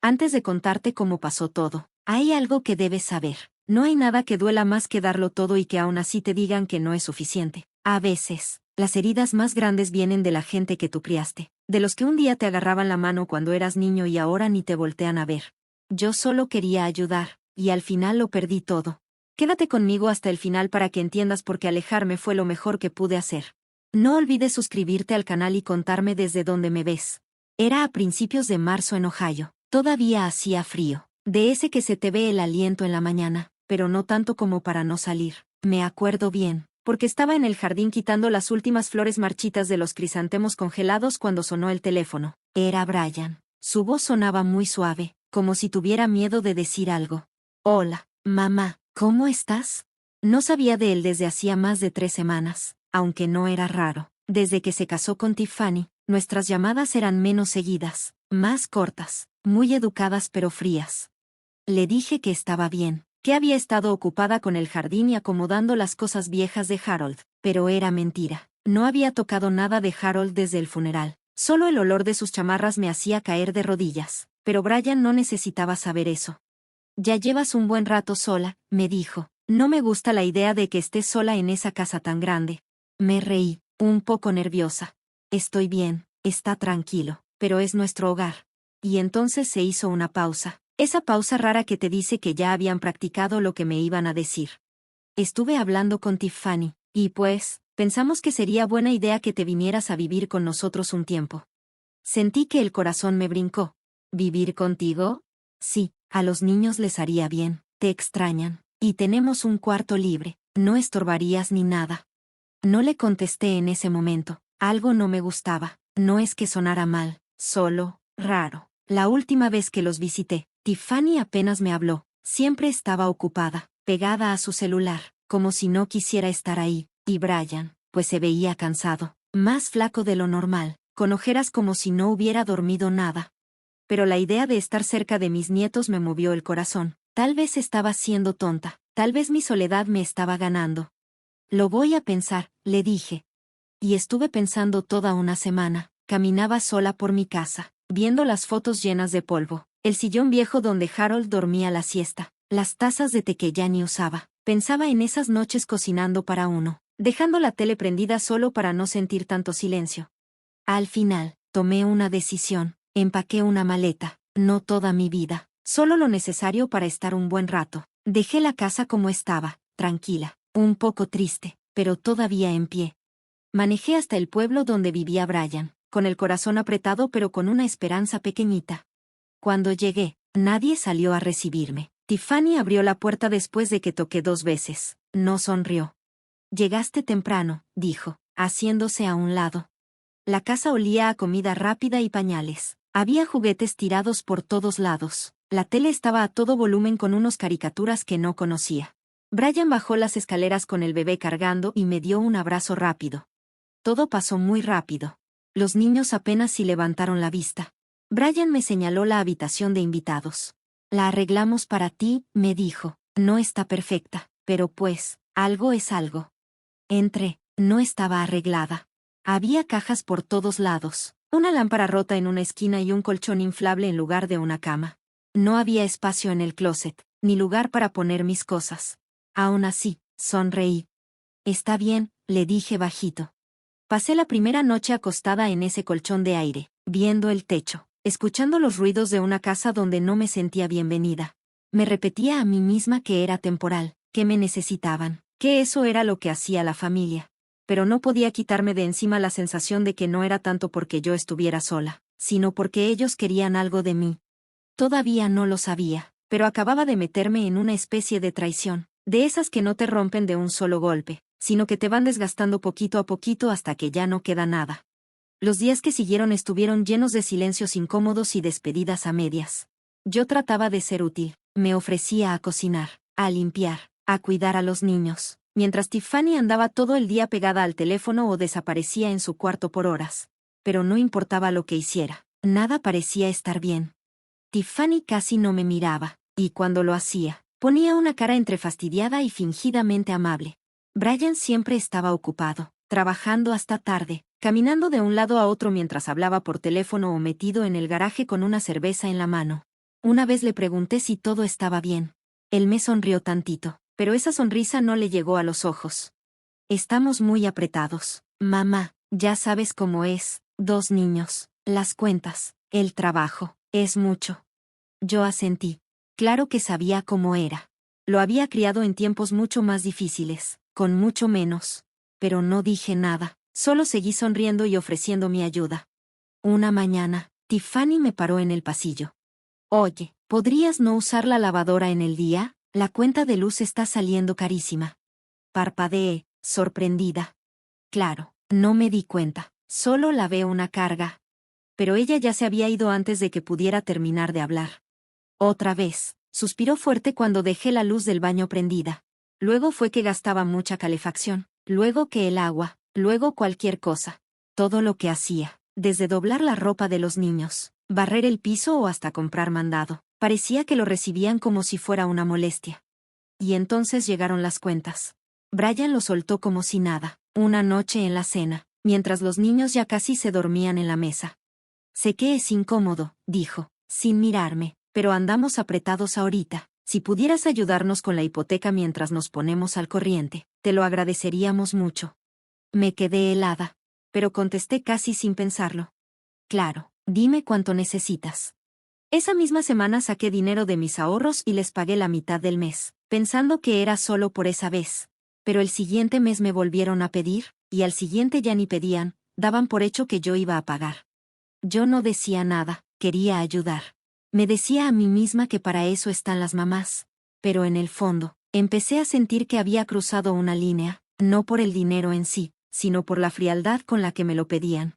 Antes de contarte cómo pasó todo, hay algo que debes saber. No hay nada que duela más que darlo todo y que aún así te digan que no es suficiente. A veces, las heridas más grandes vienen de la gente que tú criaste, de los que un día te agarraban la mano cuando eras niño y ahora ni te voltean a ver. Yo solo quería ayudar, y al final lo perdí todo. Quédate conmigo hasta el final para que entiendas por qué alejarme fue lo mejor que pude hacer. No olvides suscribirte al canal y contarme desde dónde me ves. Era a principios de marzo en Ohio. Todavía hacía frío. De ese que se te ve el aliento en la mañana, pero no tanto como para no salir. Me acuerdo bien, porque estaba en el jardín quitando las últimas flores marchitas de los crisantemos congelados cuando sonó el teléfono. Era Brian. Su voz sonaba muy suave, como si tuviera miedo de decir algo. Hola, mamá, ¿cómo estás? No sabía de él desde hacía más de 3 semanas, aunque no era raro. Desde que se casó con Tiffany, nuestras llamadas eran menos seguidas, más cortas, muy educadas pero frías. Le dije que estaba bien, que había estado ocupada con el jardín y acomodando las cosas viejas de Harold, pero era mentira. No había tocado nada de Harold desde el funeral. Solo el olor de sus chamarras me hacía caer de rodillas, pero Brian no necesitaba saber eso. Ya llevas un buen rato sola, me dijo. No me gusta la idea de que estés sola en esa casa tan grande. Me reí, un poco nerviosa. Estoy bien, está tranquilo, pero es nuestro hogar. Y entonces se hizo una pausa. Esa pausa rara que te dice que ya habían practicado lo que me iban a decir. Estuve hablando con Tiffany, y pues, pensamos que sería buena idea que te vinieras a vivir con nosotros un tiempo. Sentí que el corazón me brincó. ¿Vivir contigo? Sí, a los niños les haría bien, te extrañan, y tenemos un cuarto libre, no estorbarías ni nada. No le contesté en ese momento, algo no me gustaba, no es que sonara mal, solo, raro. La última vez que los visité, Tiffany apenas me habló, siempre estaba ocupada, pegada a su celular, como si no quisiera estar ahí, y Brian, pues se veía cansado, más flaco de lo normal, con ojeras como si no hubiera dormido nada. Pero la idea de estar cerca de mis nietos me movió el corazón, tal vez estaba siendo tonta, tal vez mi soledad me estaba ganando. Lo voy a pensar, le dije. Y estuve pensando toda una semana, caminaba sola por mi casa, viendo las fotos llenas de polvo, el sillón viejo donde Harold dormía la siesta, las tazas de té que ya ni usaba. Pensaba en esas noches cocinando para uno, dejando la tele prendida solo para no sentir tanto silencio. Al final, tomé una decisión, empaqué una maleta, no toda mi vida, solo lo necesario para estar un buen rato. Dejé la casa como estaba, tranquila, un poco triste, pero todavía en pie. Manejé hasta el pueblo donde vivía Brian, con el corazón apretado pero con una esperanza pequeñita. Cuando llegué, nadie salió a recibirme. Tiffany abrió la puerta después de que toqué 2 veces. No sonrió. Llegaste temprano, dijo, haciéndose a un lado. La casa olía a comida rápida y pañales. Había juguetes tirados por todos lados. La tele estaba a todo volumen con unos caricaturas que no conocía. Brian bajó las escaleras con el bebé cargando y me dio un abrazo rápido. Todo pasó muy rápido. Los niños apenas si levantaron la vista. Brian me señaló la habitación de invitados. La arreglamos para ti, me dijo. No está perfecta, pero pues, algo es algo. Entré, no estaba arreglada. Había cajas por todos lados, una lámpara rota en una esquina y un colchón inflable en lugar de una cama. No había espacio en el closet, ni lugar para poner mis cosas. Aún así, sonreí. Está bien, le dije bajito. Pasé la primera noche acostada en ese colchón de aire, viendo el techo, escuchando los ruidos de una casa donde no me sentía bienvenida. Me repetía a mí misma que era temporal, que me necesitaban, que eso era lo que hacía la familia. Pero no podía quitarme de encima la sensación de que no era tanto porque yo estuviera sola, sino porque ellos querían algo de mí. Todavía no lo sabía, pero acababa de meterme en una especie de traición, de esas que no te rompen de un solo golpe, sino que te van desgastando poquito a poquito hasta que ya no queda nada. Los días que siguieron estuvieron llenos de silencios incómodos y despedidas a medias. Yo trataba de ser útil, me ofrecía a cocinar, a limpiar, a cuidar a los niños, mientras Tiffany andaba todo el día pegada al teléfono o desaparecía en su cuarto por horas. Pero no importaba lo que hiciera, nada parecía estar bien. Tiffany casi no me miraba, y cuando lo hacía, ponía una cara entre fastidiada y fingidamente amable. Brian siempre estaba ocupado, trabajando hasta tarde, caminando de un lado a otro mientras hablaba por teléfono o metido en el garaje con una cerveza en la mano. Una vez le pregunté si todo estaba bien. Él me sonrió tantito, pero esa sonrisa no le llegó a los ojos. Estamos muy apretados, mamá, ya sabes cómo es, 2 niños, las cuentas, el trabajo, es mucho. Yo asentí. Claro que sabía cómo era. Lo había criado en tiempos mucho más difíciles, con mucho menos. Pero no dije nada, solo seguí sonriendo y ofreciendo mi ayuda. Una mañana, Tiffany me paró en el pasillo. Oye, ¿podrías no usar la lavadora en el día? La cuenta de luz está saliendo carísima. Parpadeé, sorprendida. Claro, no me di cuenta, solo lavé una carga. Pero ella ya se había ido antes de que pudiera terminar de hablar. Otra vez, suspiró fuerte cuando dejé la luz del baño prendida. Luego fue que gastaba mucha calefacción, luego que el agua, luego cualquier cosa. Todo lo que hacía, desde doblar la ropa de los niños, barrer el piso o hasta comprar mandado, parecía que lo recibían como si fuera una molestia. Y entonces llegaron las cuentas. Brian lo soltó como si nada, una noche en la cena, mientras los niños ya casi se dormían en la mesa. Sé que es incómodo, dijo, sin mirarme, pero andamos apretados ahorita. Si pudieras ayudarnos con la hipoteca mientras nos ponemos al corriente, te lo agradeceríamos mucho. Me quedé helada, pero contesté casi sin pensarlo. Claro, dime cuánto necesitas. Esa misma semana saqué dinero de mis ahorros y les pagué la mitad del mes, pensando que era solo por esa vez. Pero el siguiente mes me volvieron a pedir, y al siguiente ya ni pedían, daban por hecho que yo iba a pagar. Yo no decía nada, quería ayudar. Me decía a mí misma que para eso están las mamás. Pero en el fondo, empecé a sentir que había cruzado una línea, no por el dinero en sí, sino por la frialdad con la que me lo pedían.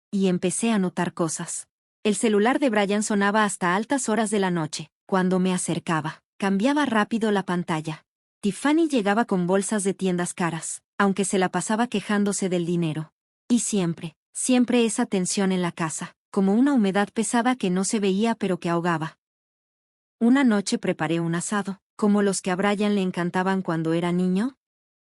Y empecé a notar cosas. El celular de Brian sonaba hasta altas horas de la noche. Cuando me acercaba, cambiaba rápido la pantalla. Tiffany llegaba con bolsas de tiendas caras, aunque se la pasaba quejándose del dinero. Y siempre esa tensión en la casa, como una humedad pesada que no se veía pero que ahogaba. Una noche preparé un asado, como los que a Brian le encantaban cuando era niño.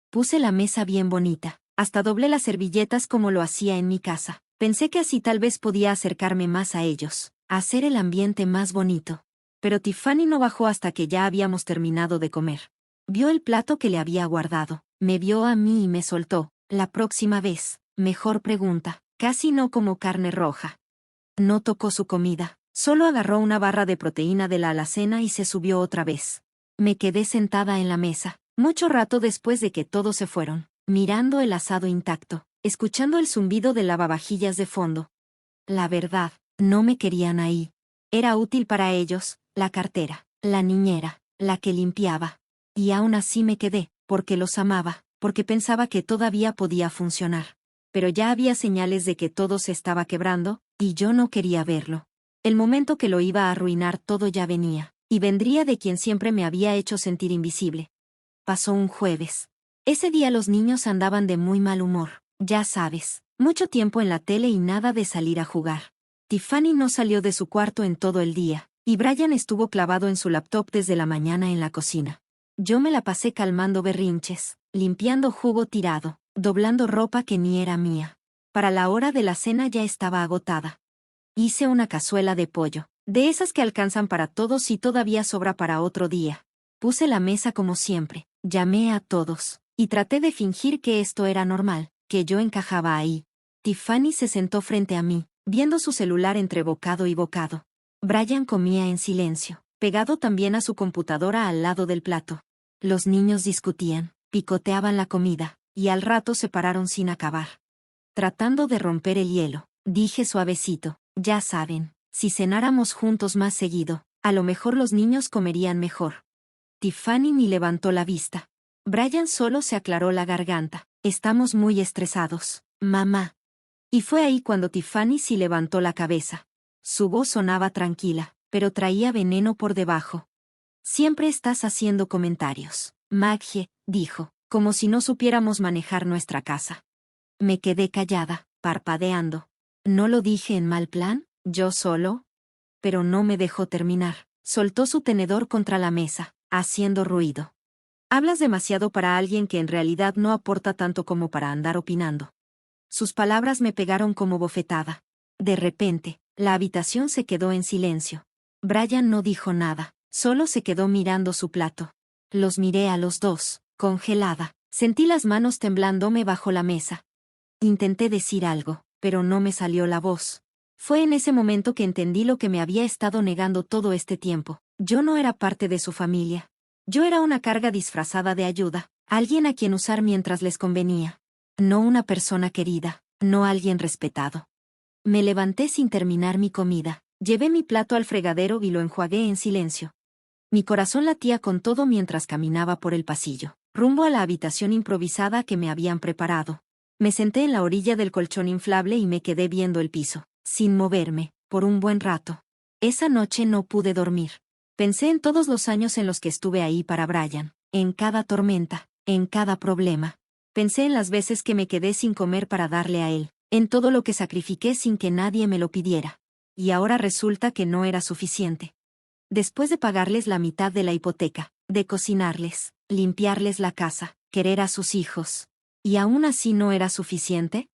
Puse la mesa bien bonita, hasta doblé las servilletas como lo hacía en mi casa. Pensé que así tal vez podía acercarme más a ellos, a hacer el ambiente más bonito. Pero Tiffany no bajó hasta que ya habíamos terminado de comer. Vio el plato que le había guardado, me vio a mí y me soltó. La próxima vez, mejor pregunta, casi no como carne roja. No tocó su comida, solo agarró una barra de proteína de la alacena y se subió otra vez. Me quedé sentada en la mesa, mucho rato después de que todos se fueron, mirando el asado intacto, escuchando el zumbido del lavavajillas de fondo. La verdad, no me querían ahí. Era útil para ellos, la cartera, la niñera, la que limpiaba. Y aún así me quedé, porque los amaba, porque pensaba que todavía podía funcionar. Pero ya había señales de que todo se estaba quebrando, y yo no quería verlo. El momento que lo iba a arruinar todo ya venía, y vendría de quien siempre me había hecho sentir invisible. Pasó un jueves. Ese día los niños andaban de muy mal humor, ya sabes, mucho tiempo en la tele y nada de salir a jugar. Tiffany no salió de su cuarto en todo el día, y Brian estuvo clavado en su laptop desde la mañana en la cocina. Yo me la pasé calmando berrinches, limpiando jugo tirado, doblando ropa que ni era mía. Para la hora de la cena ya estaba agotada. Hice una cazuela de pollo, de esas que alcanzan para todos y todavía sobra para otro día. Puse la mesa como siempre, llamé a todos, y traté de fingir que esto era normal, que yo encajaba ahí. Tiffany se sentó frente a mí, viendo su celular entre bocado y bocado. Brian comía en silencio, pegado también a su computadora al lado del plato. Los niños discutían, picoteaban la comida, y al rato se pararon sin acabar. Tratando de romper el hielo, dije suavecito, ya saben, si cenáramos juntos más seguido, a lo mejor los niños comerían mejor. Tiffany ni levantó la vista. Brian solo se aclaró la garganta. Estamos muy estresados, mamá. Y fue ahí cuando Tiffany sí levantó la cabeza. Su voz sonaba tranquila, pero traía veneno por debajo. Siempre estás haciendo comentarios, Maggie, dijo, como si no supiéramos manejar nuestra casa. Me quedé callada, parpadeando. ¿No lo dije en mal plan, yo solo? Pero no me dejó terminar. Soltó su tenedor contra la mesa, haciendo ruido. Hablas demasiado para alguien que en realidad no aporta tanto como para andar opinando. Sus palabras me pegaron como bofetada. De repente, la habitación se quedó en silencio. Brian no dijo nada, solo se quedó mirando su plato. Los miré a los dos, congelada. Sentí las manos temblándome bajo la mesa. Intenté decir algo, pero no me salió la voz. Fue en ese momento que entendí lo que me había estado negando todo este tiempo. Yo no era parte de su familia. Yo era una carga disfrazada de ayuda, alguien a quien usar mientras les convenía. No una persona querida, no alguien respetado. Me levanté sin terminar mi comida, llevé mi plato al fregadero y lo enjuagué en silencio. Mi corazón latía con todo mientras caminaba por el pasillo, rumbo a la habitación improvisada que me habían preparado. Me senté en la orilla del colchón inflable y me quedé viendo el piso, sin moverme, por un buen rato. Esa noche no pude dormir. Pensé en todos los años en los que estuve ahí para Brian, en cada tormenta, en cada problema. Pensé en las veces que me quedé sin comer para darle a él, en todo lo que sacrifiqué sin que nadie me lo pidiera. Y ahora resulta que no era suficiente. Después de pagarles la mitad de la hipoteca, de cocinarles, limpiarles la casa, querer a sus hijos. ¿Y aún así no era suficiente?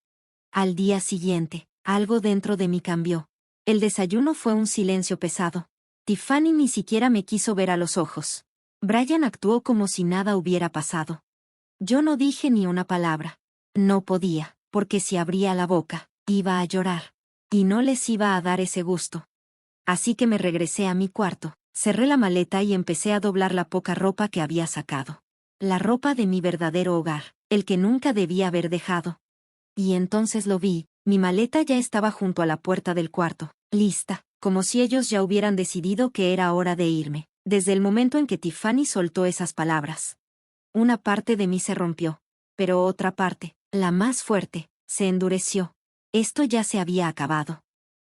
Al día siguiente, algo dentro de mí cambió. El desayuno fue un silencio pesado. Tiffany ni siquiera me quiso ver a los ojos. Brian actuó como si nada hubiera pasado. Yo no dije ni una palabra. No podía, porque si abría la boca, iba a llorar. Y no les iba a dar ese gusto. Así que me regresé a mi cuarto, cerré la maleta y empecé a doblar la poca ropa que había sacado. La ropa de mi verdadero hogar, el que nunca debía haber dejado. Y entonces lo vi, mi maleta ya estaba junto a la puerta del cuarto, lista, como si ellos ya hubieran decidido que era hora de irme, desde el momento en que Tiffany soltó esas palabras. Una parte de mí se rompió, pero otra parte, la más fuerte, se endureció. Esto ya se había acabado.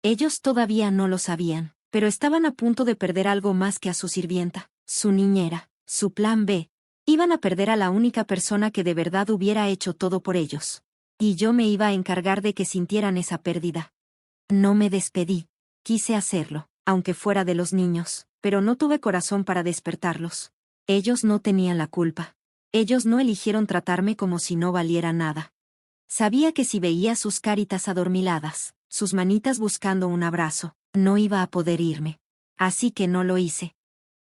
Ellos todavía no lo sabían, pero estaban a punto de perder algo más que a su sirvienta, su niñera, su plan B. Iban a perder a la única persona que de verdad hubiera hecho todo por ellos. Y yo me iba a encargar de que sintieran esa pérdida. No me despedí. Quise hacerlo, aunque fuera de los niños, pero no tuve corazón para despertarlos. Ellos no tenían la culpa. Ellos no eligieron tratarme como si no valiera nada. Sabía que si veía sus caritas adormiladas, sus manitas buscando un abrazo, no iba a poder irme. Así que no lo hice.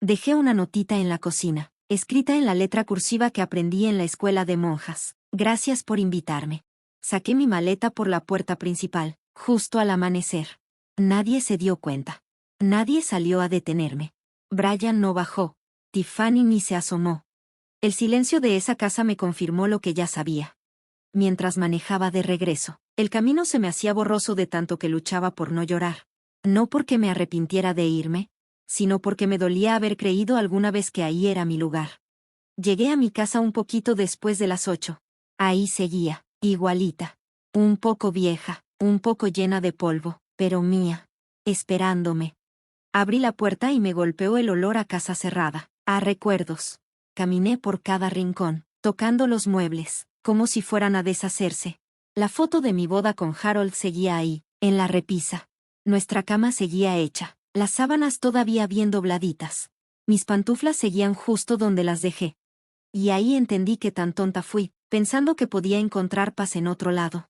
Dejé una notita en la cocina, escrita en la letra cursiva que aprendí en la escuela de monjas. Gracias por invitarme. Saqué mi maleta por la puerta principal, justo al amanecer. Nadie se dio cuenta. Nadie salió a detenerme. Brian no bajó. Tiffany ni se asomó. El silencio de esa casa me confirmó lo que ya sabía. Mientras manejaba de regreso, el camino se me hacía borroso de tanto que luchaba por no llorar. No porque me arrepintiera de irme, sino porque me dolía haber creído alguna vez que ahí era mi lugar. Llegué a mi casa un poquito después de las 8. Ahí seguía, igualita. Un poco vieja, un poco llena de polvo, pero mía. Esperándome. Abrí la puerta y me golpeó el olor a casa cerrada, a recuerdos. Caminé por cada rincón, tocando los muebles, como si fueran a deshacerse. La foto de mi boda con Harold seguía ahí, en la repisa. Nuestra cama seguía hecha, las sábanas todavía bien dobladitas. Mis pantuflas seguían justo donde las dejé. Y ahí entendí que tan tonta fui, pensando que podía encontrar paz en otro lado.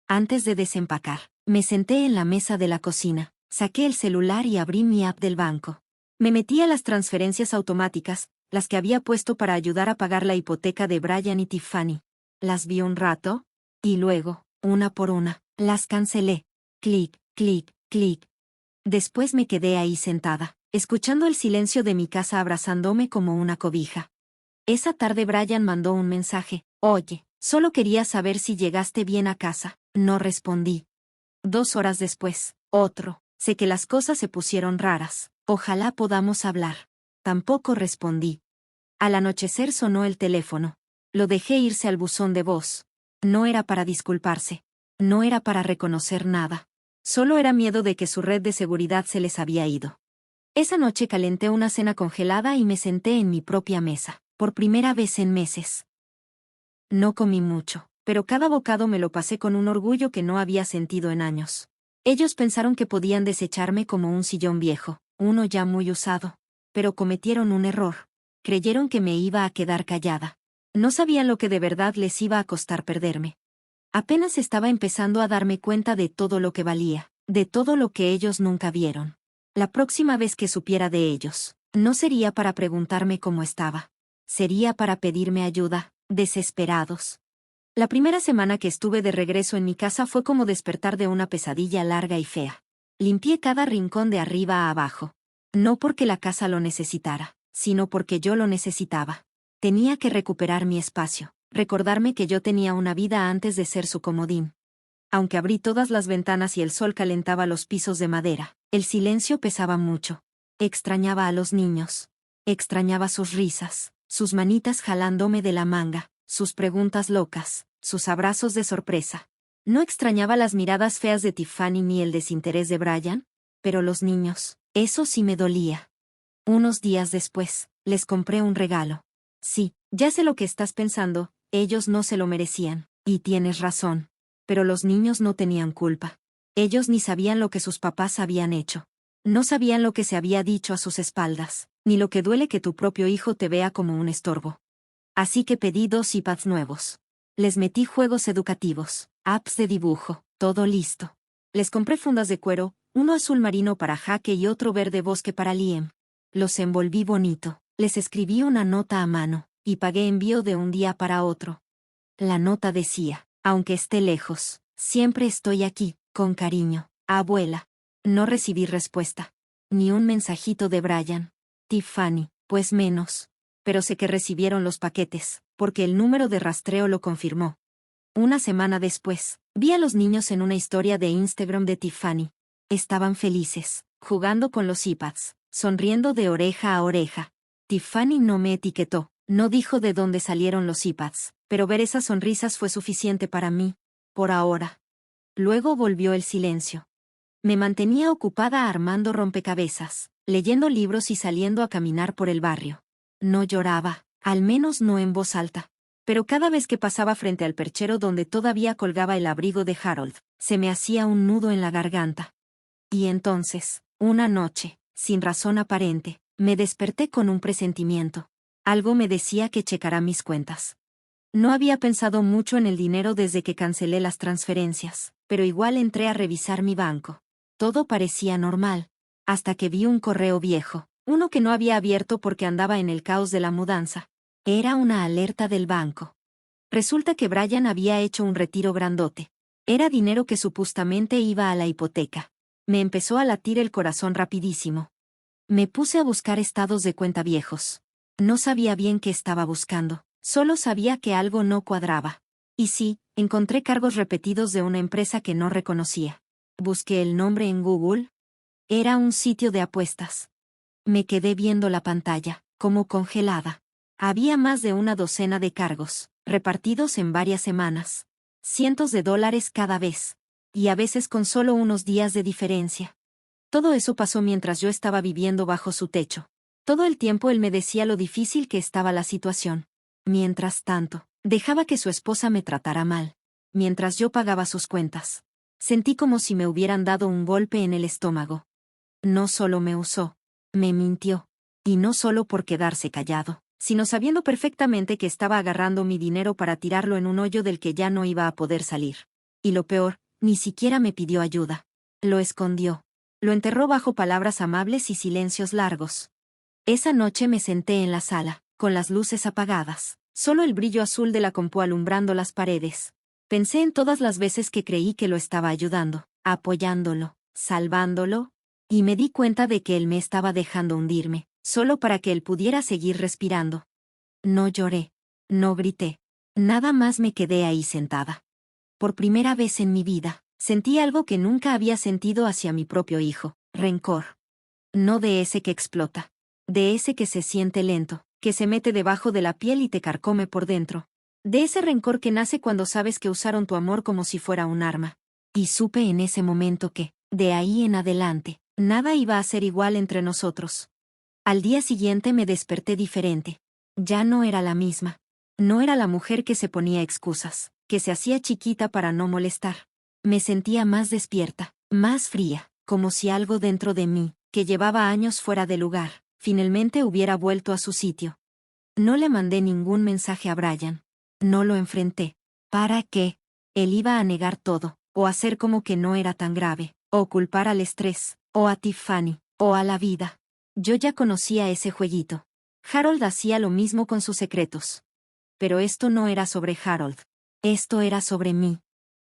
Antes de desempacar, me senté en la mesa de la cocina, saqué el celular y abrí mi app del banco. Me metí a las transferencias automáticas, las que había puesto para ayudar a pagar la hipoteca de Brian y Tiffany. Las vi un rato, y luego, una por una, las cancelé. Clic, clic, clic. Después me quedé ahí sentada, escuchando el silencio de mi casa abrazándome como una cobija. Esa tarde Brian mandó un mensaje. Oye, solo quería saber si llegaste bien a casa. No respondí. 2 horas después, otro. Sé que las cosas se pusieron raras. Ojalá podamos hablar. Tampoco respondí. Al anochecer sonó el teléfono. Lo dejé irse al buzón de voz. No era para disculparse. No era para reconocer nada. Solo era miedo de que su red de seguridad se les había ido. Esa noche calenté una cena congelada y me senté en mi propia mesa, por primera vez en meses. No comí mucho, pero cada bocado me lo pasé con un orgullo que no había sentido en años. Ellos pensaron que podían desecharme como un sillón viejo, uno ya muy usado. Pero cometieron un error. Creyeron que me iba a quedar callada. No sabían lo que de verdad les iba a costar perderme. Apenas estaba empezando a darme cuenta de todo lo que valía, de todo lo que ellos nunca vieron. La próxima vez que supiera de ellos, no sería para preguntarme cómo estaba. Sería para pedirme ayuda, desesperados. La primera semana que estuve de regreso en mi casa fue como despertar de una pesadilla larga y fea. Limpié cada rincón de arriba a abajo. No porque la casa lo necesitara, sino porque yo lo necesitaba. Tenía que recuperar mi espacio, recordarme que yo tenía una vida antes de ser su comodín. Aunque abrí todas las ventanas y el sol calentaba los pisos de madera, el silencio pesaba mucho. Extrañaba a los niños. Extrañaba sus risas, sus manitas jalándome de la manga, sus preguntas locas, sus abrazos de sorpresa. No extrañaba las miradas feas de Tiffany ni el desinterés de Brian, pero los niños, eso sí me dolía. Unos días después, les compré un regalo. Sí, ya sé lo que estás pensando, ellos no se lo merecían, y tienes razón. Pero los niños no tenían culpa. Ellos ni sabían lo que sus papás habían hecho. No sabían lo que se había dicho a sus espaldas, ni lo que duele que tu propio hijo te vea como un estorbo. Así que pedí 2 iPads nuevos. Les metí juegos educativos, apps de dibujo, todo listo. Les compré fundas de cuero, uno azul marino para Jaque y otro verde bosque para Liam. Los envolví bonito, les escribí una nota a mano, y pagué envío de un día para otro. La nota decía: aunque esté lejos, siempre estoy aquí, con cariño, abuela. No recibí respuesta. Ni un mensajito de Brian. Tiffany, pues menos. Pero sé que recibieron los paquetes, porque el número de rastreo lo confirmó. Una semana después, vi a los niños en una historia de Instagram de Tiffany. Estaban felices, jugando con los iPads, sonriendo de oreja a oreja. Tiffany no me etiquetó, no dijo de dónde salieron los iPads, pero ver esas sonrisas fue suficiente para mí, por ahora. Luego volvió el silencio. Me mantenía ocupada armando rompecabezas, leyendo libros y saliendo a caminar por el barrio. No lloraba, al menos no en voz alta. Pero cada vez que pasaba frente al perchero donde todavía colgaba el abrigo de Harold, se me hacía un nudo en la garganta. Y entonces, una noche, sin razón aparente, me desperté con un presentimiento. Algo me decía que checara mis cuentas. No había pensado mucho en el dinero desde que cancelé las transferencias, pero igual entré a revisar mi banco. Todo parecía normal, hasta que vi un correo viejo, uno que no había abierto porque andaba en el caos de la mudanza. Era una alerta del banco. Resulta que Brian había hecho un retiro grandote. Era dinero que supuestamente iba a la hipoteca. Me empezó a latir el corazón rapidísimo. Me puse a buscar estados de cuenta viejos. No sabía bien qué estaba buscando, solo sabía que algo no cuadraba. Y sí, encontré cargos repetidos de una empresa que no reconocía. Busqué el nombre en Google. Era un sitio de apuestas. Me quedé viendo la pantalla, como congelada. Había más de una docena de cargos, repartidos en varias semanas. Cientos de dólares cada vez. Y a veces con solo unos días de diferencia. Todo eso pasó mientras yo estaba viviendo bajo su techo. Todo el tiempo él me decía lo difícil que estaba la situación. Mientras tanto, dejaba que su esposa me tratara mal. Mientras yo pagaba sus cuentas. Sentí como si me hubieran dado un golpe en el estómago. No solo me usó, me mintió. Y no solo por quedarse callado, sino sabiendo perfectamente que estaba agarrando mi dinero para tirarlo en un hoyo del que ya no iba a poder salir. Y lo peor, ni siquiera me pidió ayuda. Lo escondió. Lo enterró bajo palabras amables y silencios largos. Esa noche me senté en la sala, con las luces apagadas, solo el brillo azul de la compu alumbrando las paredes. Pensé en todas las veces que creí que lo estaba ayudando, apoyándolo, salvándolo, y me di cuenta de que él me estaba dejando hundirme, solo para que él pudiera seguir respirando. No lloré, no grité, nada más me quedé ahí sentada. Por primera vez en mi vida, sentí algo que nunca había sentido hacia mi propio hijo, rencor. No de ese que explota. De ese que se siente lento, que se mete debajo de la piel y te carcome por dentro. De ese rencor que nace cuando sabes que usaron tu amor como si fuera un arma. Y supe en ese momento que, de ahí en adelante, nada iba a ser igual entre nosotros. Al día siguiente me desperté diferente. Ya no era la misma. No era la mujer que se ponía excusas, que se hacía chiquita para no molestar. Me sentía más despierta, más fría, como si algo dentro de mí, que llevaba años fuera de lugar, finalmente hubiera vuelto a su sitio. No le mandé ningún mensaje a Brian. No lo enfrenté. ¿Para qué? Él iba a negar todo, o hacer como que no era tan grave, o culpar al estrés, o a Tiffany. O a la vida. Yo ya conocía ese jueguito. Harold hacía lo mismo con sus secretos. Pero esto no era sobre Harold. Esto era sobre mí.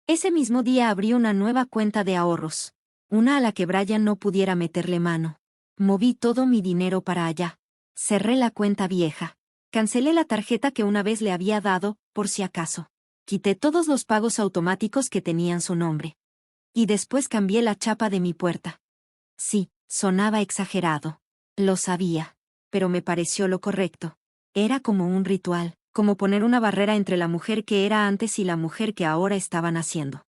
Ese mismo día abrí una nueva cuenta de ahorros. Una a la que Brian no pudiera meterle mano. Moví todo mi dinero para allá. Cerré la cuenta vieja. Cancelé la tarjeta que una vez le había dado, por si acaso. Quité todos los pagos automáticos que tenían su nombre. Y después cambié la chapa de mi puerta. Sí, sonaba exagerado. Lo sabía. Pero me pareció lo correcto. Era como un ritual, como poner una barrera entre la mujer que era antes y la mujer que ahora estaba naciendo.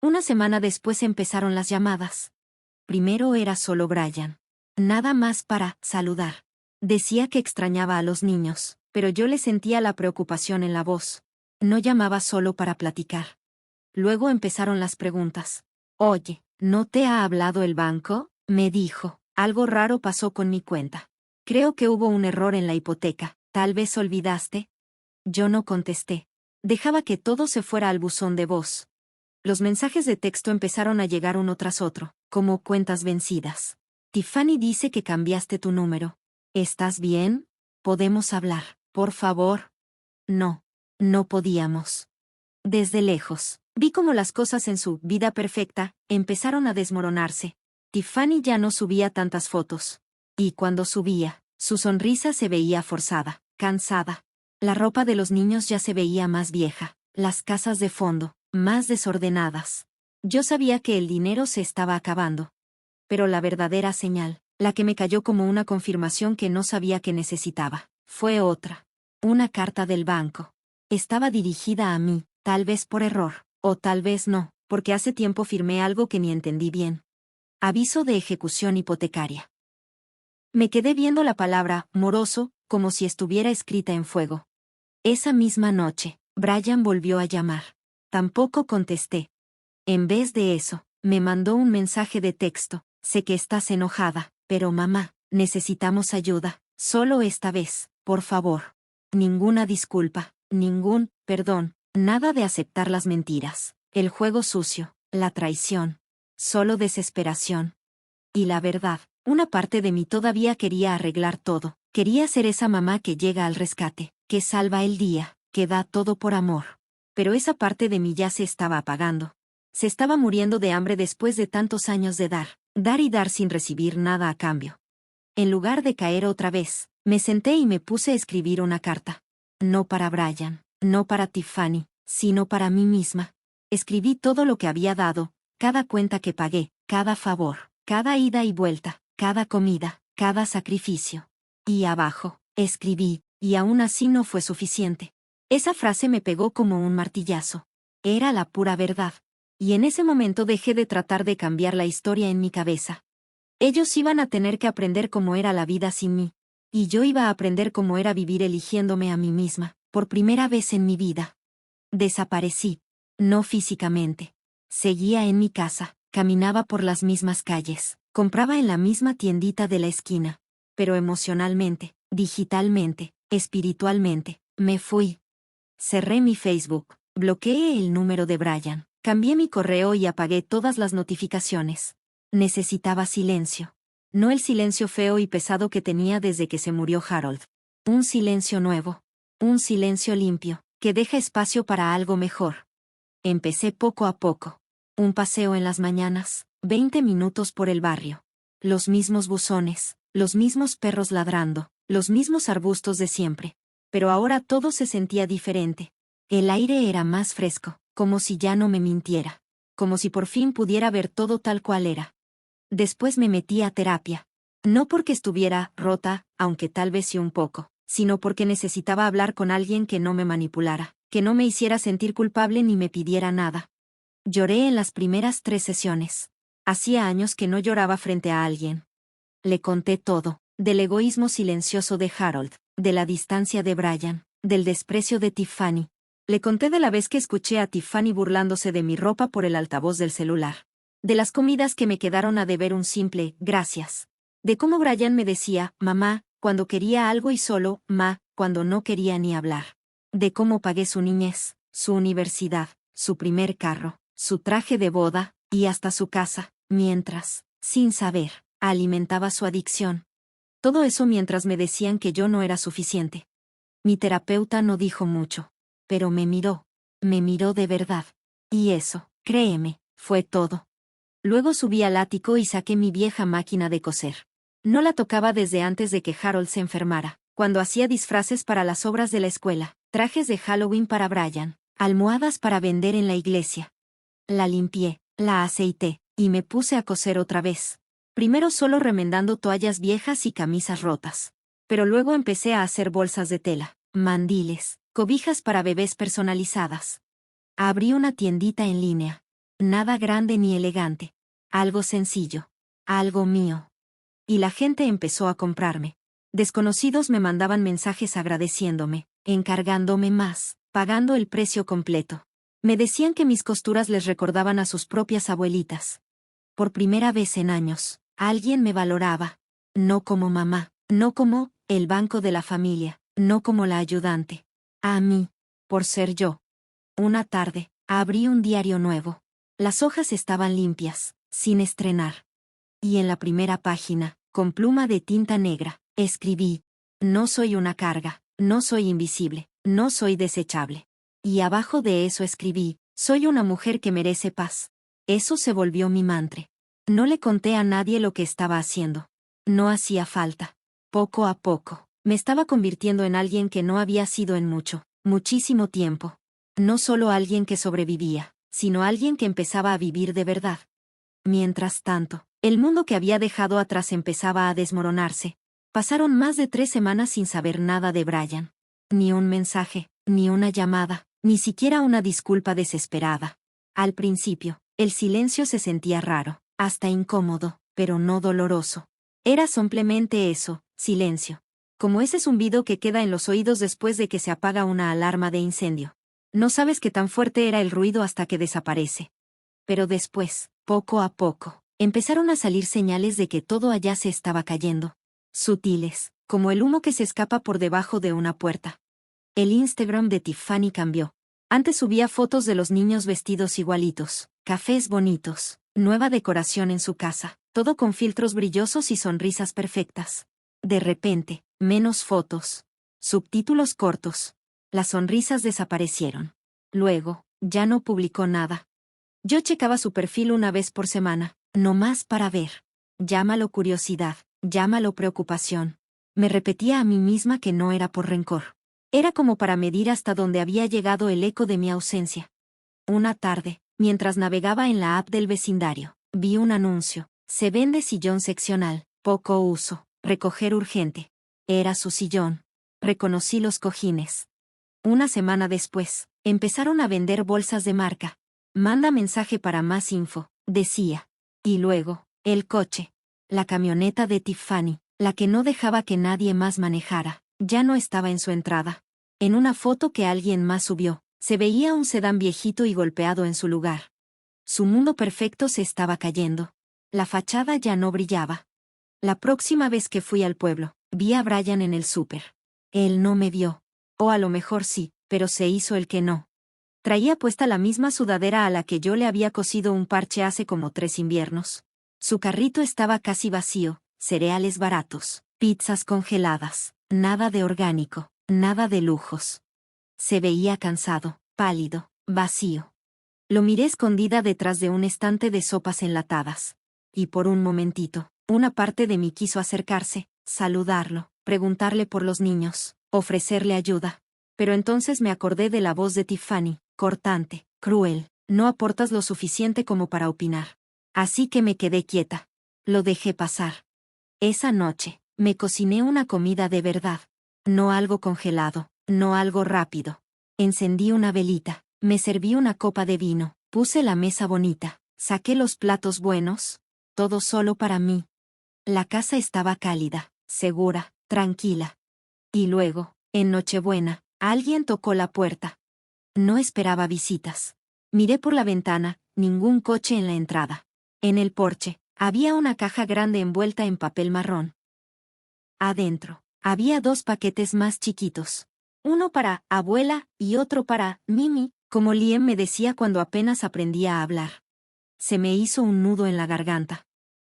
Una semana después empezaron las llamadas. Primero era solo Brian. Nada más para saludar. Decía que extrañaba a los niños, pero yo le sentía la preocupación en la voz. No llamaba solo para platicar. Luego empezaron las preguntas. Oye, ¿no te ha hablado el banco? Me dijo. Algo raro pasó con mi cuenta. Creo que hubo un error en la hipoteca. Tal vez olvidaste. Yo no contesté. Dejaba que todo se fuera al buzón de voz. Los mensajes de texto empezaron a llegar uno tras otro, como cuentas vencidas. Tiffany dice que cambiaste tu número. ¿Estás bien? ¿Podemos hablar, por favor? No. No podíamos. Desde lejos, vi cómo las cosas en su vida perfecta empezaron a desmoronarse. Tiffany ya no subía tantas fotos. Y cuando subía, su sonrisa se veía forzada, cansada. La ropa de los niños ya se veía más vieja, las casas de fondo, más desordenadas. Yo sabía que el dinero se estaba acabando. Pero la verdadera señal, la que me cayó como una confirmación que no sabía que necesitaba, fue otra. Una carta del banco. Estaba dirigida a mí, tal vez por error, o tal vez no, porque hace tiempo firmé algo que ni entendí bien. Aviso de ejecución hipotecaria. Me quedé viendo la palabra moroso, como si estuviera escrita en fuego. Esa misma noche, Brian volvió a llamar. Tampoco contesté. En vez de eso, me mandó un mensaje de texto. Sé que estás enojada, pero mamá, necesitamos ayuda, solo esta vez, por favor. Ninguna disculpa, ningún perdón, nada de aceptar las mentiras, el juego sucio, la traición. Solo desesperación. Y la verdad, una parte de mí todavía quería arreglar todo. Quería ser esa mamá que llega al rescate, que salva el día, que da todo por amor. Pero esa parte de mí ya se estaba apagando. Se estaba muriendo de hambre después de tantos años de dar y dar sin recibir nada a cambio. En lugar de caer otra vez, me senté y me puse a escribir una carta. No para Brian, no para Tiffany, sino para mí misma. Escribí todo lo que había dado, cada cuenta que pagué, cada favor, cada ida y vuelta, cada comida, cada sacrificio. Y abajo, escribí, y aún así no fue suficiente. Esa frase me pegó como un martillazo. Era la pura verdad. Y en ese momento dejé de tratar de cambiar la historia en mi cabeza. Ellos iban a tener que aprender cómo era la vida sin mí. Y yo iba a aprender cómo era vivir eligiéndome a mí misma, por primera vez en mi vida. Desaparecí. No físicamente. Seguía en mi casa, caminaba por las mismas calles, compraba en la misma tiendita de la esquina. Pero emocionalmente, digitalmente, espiritualmente, me fui. Cerré mi Facebook, bloqueé el número de Brian, cambié mi correo y apagué todas las notificaciones. Necesitaba silencio. No el silencio feo y pesado que tenía desde que se murió Harold. Un silencio nuevo. Un silencio limpio, que deja espacio para algo mejor. Empecé poco a poco. Un paseo en las mañanas, 20 minutos por el barrio. Los mismos buzones, los mismos perros ladrando, los mismos arbustos de siempre. Pero ahora todo se sentía diferente. El aire era más fresco, como si ya no me mintiera. Como si por fin pudiera ver todo tal cual era. Después me metí a terapia. No porque estuviera rota, aunque tal vez sí un poco, sino porque necesitaba hablar con alguien que no me manipulara, que no me hiciera sentir culpable ni me pidiera nada. Lloré en las primeras 3 sesiones. Hacía años que no lloraba frente a alguien. Le conté todo, del egoísmo silencioso de Harold, de la distancia de Brian, del desprecio de Tiffany. Le conté de la vez que escuché a Tiffany burlándose de mi ropa por el altavoz del celular. De las comidas que me quedaron a deber un simple gracias. De cómo Brian me decía, mamá, cuando quería algo y solo, ma, cuando no quería ni hablar. De cómo pagué su niñez, su universidad, su primer carro, su traje de boda, y hasta su casa, mientras, sin saber, alimentaba su adicción. Todo eso mientras me decían que yo no era suficiente. Mi terapeuta no dijo mucho, pero me miró de verdad. Y eso, créeme, fue todo. Luego subí al ático y saqué mi vieja máquina de coser. No la tocaba desde antes de que Harold se enfermara, cuando hacía disfraces para las obras de la escuela, trajes de Halloween para Brian, almohadas para vender en la iglesia. La limpié, la aceité, y me puse a coser otra vez. Primero solo remendando toallas viejas y camisas rotas. Pero luego empecé a hacer bolsas de tela, mandiles, cobijas para bebés personalizadas. Abrí una tiendita en línea. Nada grande ni elegante. Algo sencillo. Algo mío. Y la gente empezó a comprarme. Desconocidos me mandaban mensajes agradeciéndome, encargándome más, pagando el precio completo. Me decían que mis costuras les recordaban a sus propias abuelitas. Por primera vez en años, alguien me valoraba. No como mamá, no como el banco de la familia, no como la ayudante. A mí, por ser yo. Una tarde, abrí un diario nuevo. Las hojas estaban limpias, sin estrenar. Y en la primera página, con pluma de tinta negra, escribí: no soy una carga, no soy invisible, no soy desechable. Y abajo de eso escribí: soy una mujer que merece paz. Eso se volvió mi mantra. No le conté a nadie lo que estaba haciendo. No hacía falta. Poco a poco, me estaba convirtiendo en alguien que no había sido en muchísimo tiempo. No solo alguien que sobrevivía, sino alguien que empezaba a vivir de verdad. Mientras tanto, el mundo que había dejado atrás empezaba a desmoronarse. Pasaron más de 3 semanas sin saber nada de Brian. Ni un mensaje, ni una llamada, ni siquiera una disculpa desesperada. Al principio, el silencio se sentía raro, hasta incómodo, pero no doloroso. Era simplemente eso, silencio. Como ese zumbido que queda en los oídos después de que se apaga una alarma de incendio. No sabes qué tan fuerte era el ruido hasta que desaparece. Pero después, poco a poco, empezaron a salir señales de que todo allá se estaba cayendo. Sutiles, como el humo que se escapa por debajo de una puerta. El Instagram de Tiffany cambió. Antes subía fotos de los niños vestidos igualitos, cafés bonitos, nueva decoración en su casa, todo con filtros brillosos y sonrisas perfectas. De repente, menos fotos. Subtítulos cortos. Las sonrisas desaparecieron. Luego, ya no publicó nada. Yo checaba su perfil una vez por semana, no más para ver. Llámalo curiosidad, llámalo preocupación. Me repetía a mí misma que no era por rencor. Era como para medir hasta dónde había llegado el eco de mi ausencia. Una tarde, mientras navegaba en la app del vecindario, vi un anuncio. Se vende sillón seccional, poco uso, recoger urgente. Era su sillón. Reconocí los cojines. Una semana después, empezaron a vender bolsas de marca. Manda mensaje para más info, decía. Y luego, el coche. La camioneta de Tiffany, la que no dejaba que nadie más manejara, ya no estaba en su entrada. En una foto que alguien más subió, se veía un sedán viejito y golpeado en su lugar. Su mundo perfecto se estaba cayendo. La fachada ya no brillaba. La próxima vez que fui al pueblo, vi a Brian en el súper. Él no me vio. O a lo mejor sí, pero se hizo el que no. Traía puesta la misma sudadera a la que yo le había cosido un parche hace como 3 inviernos. Su carrito estaba casi vacío, cereales baratos, pizzas congeladas, nada de orgánico, nada de lujos. Se veía cansado, pálido, vacío. Lo miré escondida detrás de un estante de sopas enlatadas. Y por un momentito, una parte de mí quiso acercarse, saludarlo, preguntarle por los niños, ofrecerle ayuda. Pero entonces me acordé de la voz de Tiffany, cortante, cruel: no aportas lo suficiente como para opinar. Así que me quedé quieta. Lo dejé pasar. Esa noche, me cociné una comida de verdad. No algo congelado, no algo rápido. Encendí una velita, me serví una copa de vino, puse la mesa bonita, saqué los platos buenos, todo solo para mí. La casa estaba cálida, segura, tranquila. Y luego, en Nochebuena, alguien tocó la puerta. No esperaba visitas. Miré por la ventana, ningún coche en la entrada. En el porche, había una caja grande envuelta en papel marrón. Adentro, había 2 paquetes más chiquitos. Uno para abuela y otro para Mimi, como Liam me decía cuando apenas aprendía a hablar. Se me hizo un nudo en la garganta.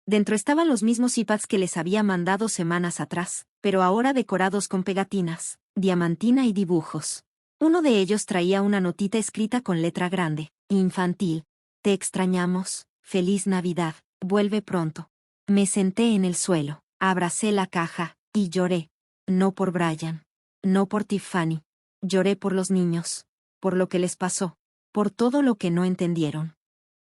Dentro estaban los mismos iPads que les había mandado semanas atrás, pero ahora decorados con pegatinas, diamantina y dibujos. Uno de ellos traía una notita escrita con letra grande, infantil. Te extrañamos, feliz Navidad, vuelve pronto. Me senté en el suelo, abracé la caja, y lloré. No por Brian. No por Tiffany. Lloré por los niños. Por lo que les pasó. Por todo lo que no entendieron.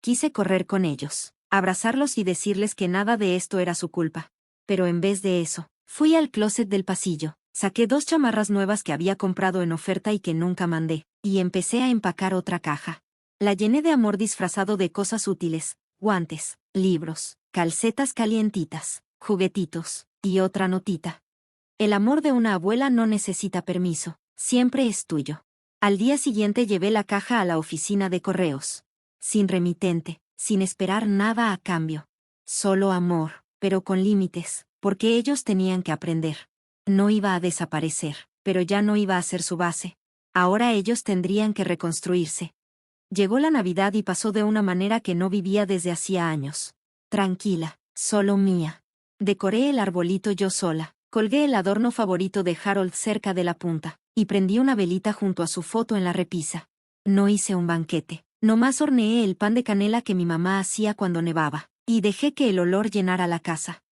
Quise correr con ellos, abrazarlos y decirles que nada de esto era su culpa. Pero en vez de eso, fui al closet del pasillo, saqué 2 chamarras nuevas que había comprado en oferta y que nunca mandé, y empecé a empacar otra caja. La llené de amor disfrazado de cosas útiles, guantes, libros, calcetas calientitas, juguetitos, y otra notita. El amor de una abuela no necesita permiso, siempre es tuyo. Al día siguiente llevé la caja a la oficina de correos. Sin remitente, sin esperar nada a cambio. Solo amor, pero con límites, porque ellos tenían que aprender. No iba a desaparecer, pero ya no iba a ser su base. Ahora ellos tendrían que reconstruirse. Llegó la Navidad y pasó de una manera que no vivía desde hacía años. Tranquila, solo mía. Decoré el arbolito yo sola, colgué el adorno favorito de Harold cerca de la punta, y prendí una velita junto a su foto en la repisa. No hice un banquete. Nomás horneé el pan de canela que mi mamá hacía cuando nevaba, y dejé que el olor llenara la casa.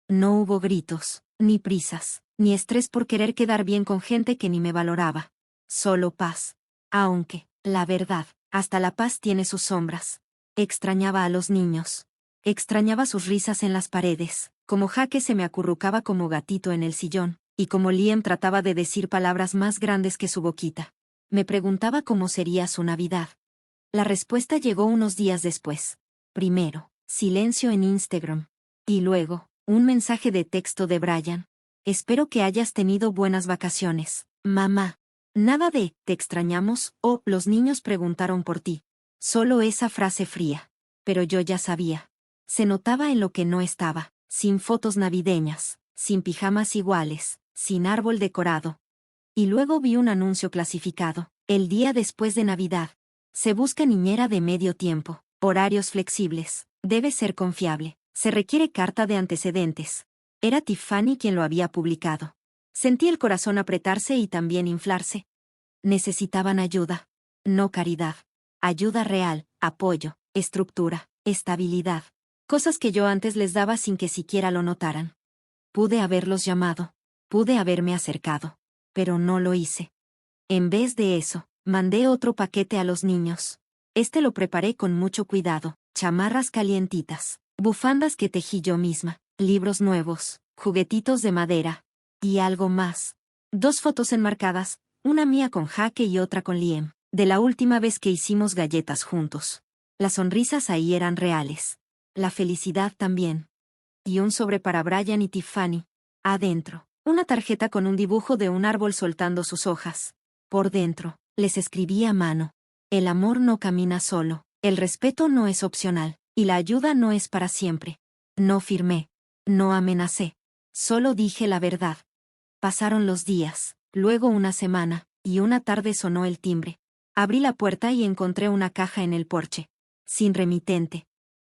No hubo gritos, ni prisas, ni estrés por querer quedar bien con gente que ni me valoraba. Solo paz. Aunque, la verdad, hasta la paz tiene sus sombras. Extrañaba a los niños. Extrañaba sus risas en las paredes, como Jaque se me acurrucaba como gatito en el sillón, y como Liam trataba de decir palabras más grandes que su boquita. Me preguntaba cómo sería su Navidad. La respuesta llegó unos días después. Primero, silencio en Instagram. Y luego, un mensaje de texto de Brian. Espero que hayas tenido buenas vacaciones, mamá. Nada de, te extrañamos, o, los niños preguntaron por ti. Solo esa frase fría. Pero yo ya sabía. Se notaba en lo que no estaba, sin fotos navideñas, sin pijamas iguales, sin árbol decorado. Y luego vi un anuncio clasificado, el día después de Navidad. Se busca niñera de medio tiempo, horarios flexibles, debe ser confiable, se requiere carta de antecedentes. Era Tiffany quien lo había publicado. Sentí el corazón apretarse y también inflarse. Necesitaban ayuda. No caridad. Ayuda real, apoyo, estructura, estabilidad. Cosas que yo antes les daba sin que siquiera lo notaran. Pude haberlos llamado. Pude haberme acercado. Pero no lo hice. En vez de eso, mandé otro paquete a los niños. Este lo preparé con mucho cuidado. Chamarras calientitas, bufandas que tejí yo misma, libros nuevos, juguetitos de madera. Y algo más. 2 fotos enmarcadas, una mía con Jaque y otra con Liam, de la última vez que hicimos galletas juntos. Las sonrisas ahí eran reales. La felicidad también. Y un sobre para Brian y Tiffany. Adentro, una tarjeta con un dibujo de un árbol soltando sus hojas. Por dentro, les escribí a mano. El amor no camina solo, el respeto no es opcional, y la ayuda no es para siempre. No firmé. No amenacé. Solo dije la verdad. Pasaron los días, luego una semana, y una tarde sonó el timbre. Abrí la puerta y encontré una caja en el porche. Sin remitente.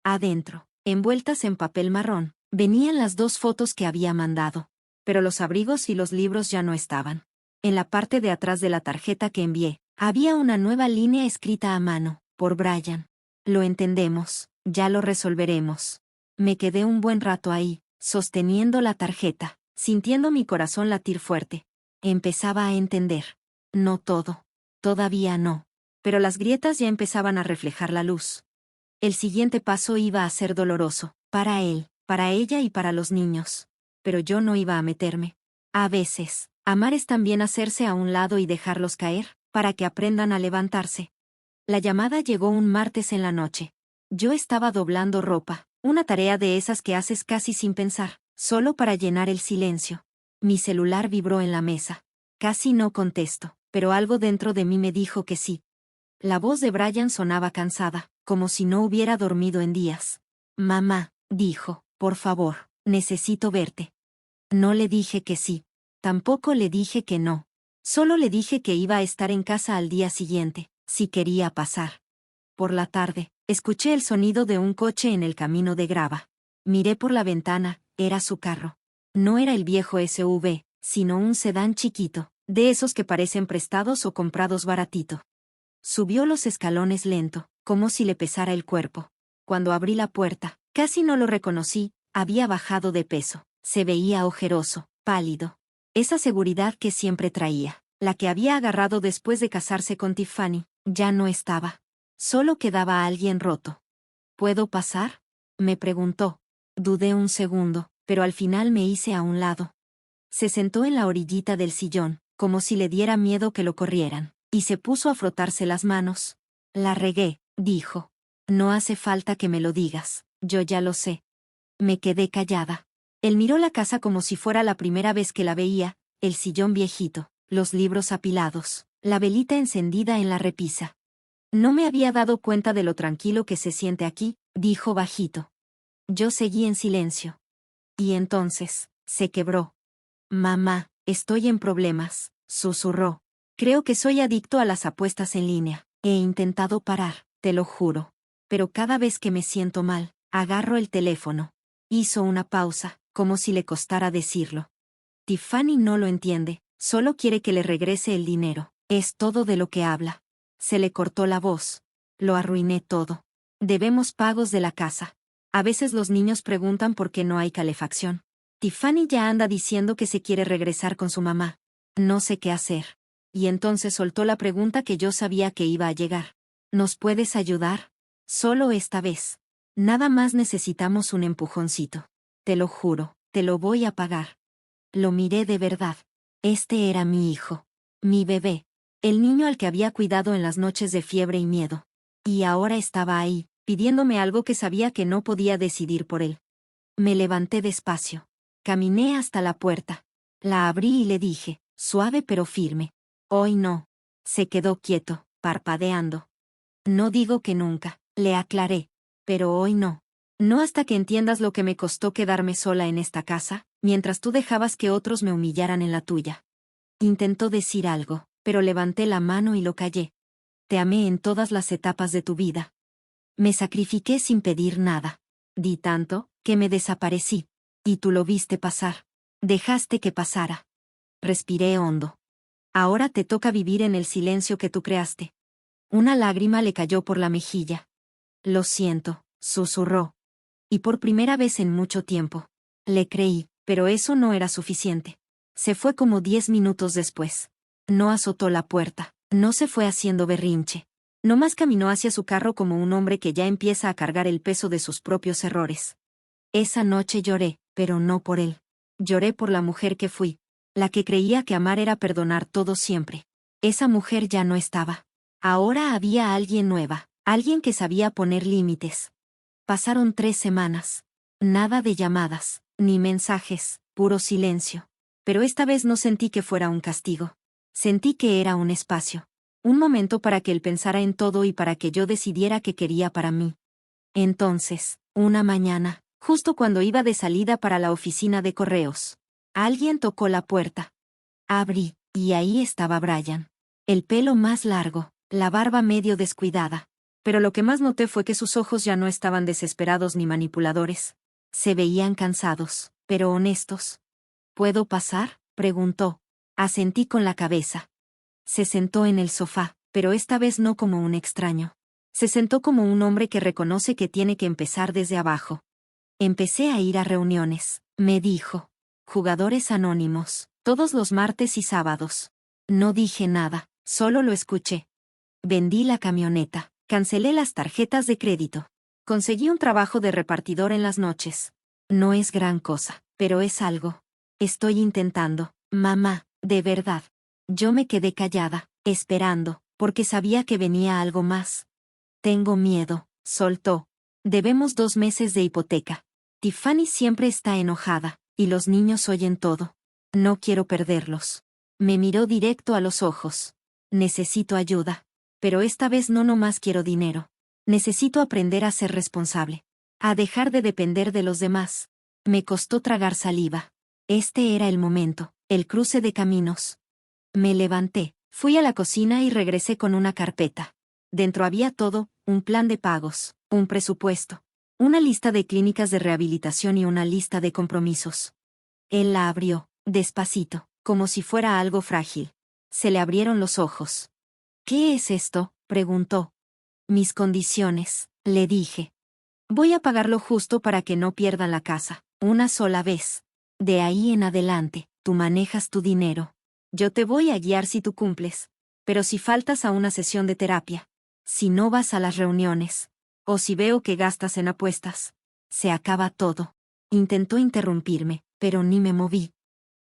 Adentro, envueltas en papel marrón, venían las 2 fotos que había mandado. Pero los abrigos y los libros ya no estaban. En la parte de atrás de la tarjeta que envié, había una nueva línea escrita a mano, por Brian. Lo entendemos, ya lo resolveremos. Me quedé un buen rato ahí, sosteniendo la tarjeta, sintiendo mi corazón latir fuerte. Empezaba a entender. No todo. Todavía no. Pero las grietas ya empezaban a reflejar la luz. El siguiente paso iba a ser doloroso, para él, para ella y para los niños. Pero yo no iba a meterme. A veces, amar es también hacerse a un lado y dejarlos caer, para que aprendan a levantarse. La llamada llegó un martes en la noche. Yo estaba doblando ropa, una tarea de esas que haces casi sin pensar, solo para llenar el silencio. Mi celular vibró en la mesa. Casi no contesto, pero algo dentro de mí me dijo que sí. La voz de Brian sonaba cansada, como si no hubiera dormido en días. Mamá, dijo, por favor, necesito verte. No le dije que sí. Tampoco le dije que no. Solo le dije que iba a estar en casa al día siguiente, si quería pasar. Por la tarde, escuché el sonido de un coche en el camino de grava. Miré por la ventana, era su carro. No era el viejo SUV, sino un sedán chiquito, de esos que parecen prestados o comprados baratito. Subió los escalones lento, como si le pesara el cuerpo. Cuando abrí la puerta, casi no lo reconocí, había bajado de peso. Se veía ojeroso, pálido. Esa seguridad que siempre traía, la que había agarrado después de casarse con Tiffany, ya no estaba. Solo quedaba alguien roto. ¿Puedo pasar?, me preguntó. Dudé un segundo, pero al final me hice a un lado. Se sentó en la orillita del sillón, como si le diera miedo que lo corrieran, y se puso a frotarse las manos. La regué, dijo. No hace falta que me lo digas, yo ya lo sé. Me quedé callada. Él miró la casa como si fuera la primera vez que la veía, el sillón viejito, los libros apilados, la velita encendida en la repisa. No me había dado cuenta de lo tranquilo que se siente aquí, dijo bajito. Yo seguí en silencio. Y entonces, se quebró. Mamá, estoy en problemas, susurró. Creo que soy adicto a las apuestas en línea. He intentado parar, te lo juro. Pero cada vez que me siento mal, agarro el teléfono. Hizo una pausa, como si le costara decirlo. Tiffany no lo entiende, solo quiere que le regrese el dinero. Es todo de lo que habla. Se le cortó la voz. Lo arruiné todo. Debemos pagos de la casa. A veces los niños preguntan por qué no hay calefacción. Tiffany ya anda diciendo que se quiere regresar con su mamá. No sé qué hacer. Y entonces soltó la pregunta que yo sabía que iba a llegar. ¿Nos puedes ayudar? Solo esta vez. Nada más necesitamos un empujoncito. Te lo juro, te lo voy a pagar. Lo miré de verdad. Este era mi hijo. Mi bebé. El niño al que había cuidado en las noches de fiebre y miedo. Y ahora estaba ahí, pidiéndome algo que sabía que no podía decidir por él. Me levanté despacio. Caminé hasta la puerta. La abrí y le dije, suave pero firme. Hoy no. Se quedó quieto, parpadeando. No digo que nunca, le aclaré. Pero hoy no. No hasta que entiendas lo que me costó quedarme sola en esta casa, mientras tú dejabas que otros me humillaran en la tuya. Intentó decir algo, pero levanté la mano y lo callé. Te amé en todas las etapas de tu vida. Me sacrifiqué sin pedir nada. Di tanto, que me desaparecí. Y tú lo viste pasar. Dejaste que pasara. Respiré hondo. Ahora te toca vivir en el silencio que tú creaste. Una lágrima le cayó por la mejilla. Lo siento, susurró. Y por primera vez en mucho tiempo. Le creí, pero eso no era suficiente. Se fue como 10 minutos después. No azotó la puerta, no se fue haciendo berrinche. Nomás caminó hacia su carro como un hombre que ya empieza a cargar el peso de sus propios errores. Esa noche lloré, pero no por él. Lloré por la mujer que fui. La que creía que amar era perdonar todo siempre. Esa mujer ya no estaba. Ahora había alguien nueva, alguien que sabía poner límites. Pasaron 3 semanas. Nada de llamadas, ni mensajes, puro silencio. Pero esta vez no sentí que fuera un castigo. Sentí que era un espacio. Un momento para que él pensara en todo y para que yo decidiera qué quería para mí. Entonces, una mañana, justo cuando iba de salida para la oficina de correos, alguien tocó la puerta. Abrí, y ahí estaba Brian. El pelo más largo, la barba medio descuidada. Pero lo que más noté fue que sus ojos ya no estaban desesperados ni manipuladores. Se veían cansados, pero honestos. ¿Puedo pasar?, preguntó. Asentí con la cabeza. Se sentó en el sofá, pero esta vez no como un extraño. Se sentó como un hombre que reconoce que tiene que empezar desde abajo. Empecé a ir a reuniones, me dijo. Jugadores anónimos, todos los martes y sábados. No dije nada, solo lo escuché. Vendí la camioneta, cancelé las tarjetas de crédito. Conseguí un trabajo de repartidor en las noches. No es gran cosa, pero es algo. Estoy intentando, mamá, de verdad. Yo me quedé callada, esperando, porque sabía que venía algo más. Tengo miedo, soltó. Debemos 2 meses de hipoteca. Tiffany siempre está enojada, y los niños oyen todo. No quiero perderlos. Me miró directo a los ojos. Necesito ayuda. Pero esta vez no nomás quiero dinero. Necesito aprender a ser responsable. A dejar de depender de los demás. Me costó tragar saliva. Este era el momento, el cruce de caminos. Me levanté, fui a la cocina y regresé con una carpeta. Dentro había todo, un plan de pagos, un presupuesto. Una lista de clínicas de rehabilitación y una lista de compromisos. Él la abrió, despacito, como si fuera algo frágil. Se le abrieron los ojos. ¿Qué es esto?, preguntó. Mis condiciones, le dije. Voy a pagar lo justo para que no pierdan la casa, una sola vez. De ahí en adelante, tú manejas tu dinero. Yo te voy a guiar si tú cumples. Pero si faltas a una sesión de terapia, si no vas a las reuniones, o si veo que gastas en apuestas, se acaba todo. Intentó interrumpirme, pero ni me moví.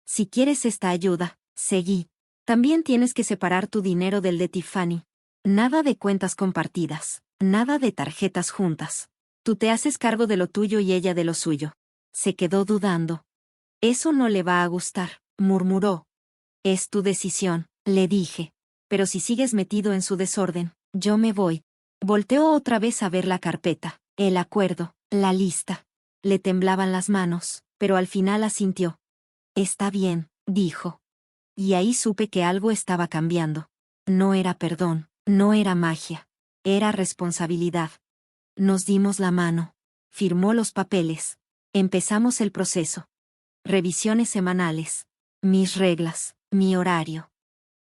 Si quieres esta ayuda, seguí. También tienes que separar tu dinero del de Tiffany. Nada de cuentas compartidas, nada de tarjetas juntas. Tú te haces cargo de lo tuyo y ella de lo suyo. Se quedó dudando. Eso no le va a gustar, murmuró. Es tu decisión, le dije. Pero si sigues metido en su desorden, yo me voy. Volteó otra vez a ver la carpeta, el acuerdo, la lista. Le temblaban las manos, pero al final asintió. Está bien, dijo. Y ahí supe que algo estaba cambiando. No era perdón, no era magia. Era responsabilidad. Nos dimos la mano. Firmó los papeles. Empezamos el proceso. Revisiones semanales. Mis reglas, mi horario.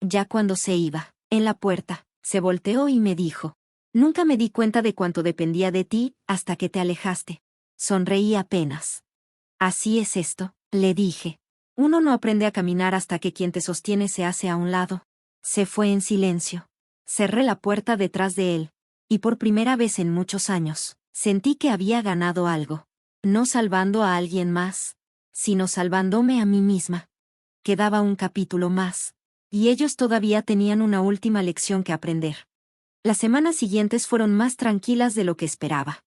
Ya cuando se iba, en la puerta, se volteó y me dijo. Nunca me di cuenta de cuánto dependía de ti hasta que te alejaste. Sonreí apenas. Así es esto, le dije. Uno no aprende a caminar hasta que quien te sostiene se hace a un lado. Se fue en silencio. Cerré la puerta detrás de él. Y por primera vez en muchos años, sentí que había ganado algo. No salvando a alguien más, sino salvándome a mí misma. Quedaba un capítulo más. Y ellos todavía tenían una última lección que aprender. Las semanas siguientes fueron más tranquilas de lo que esperaba.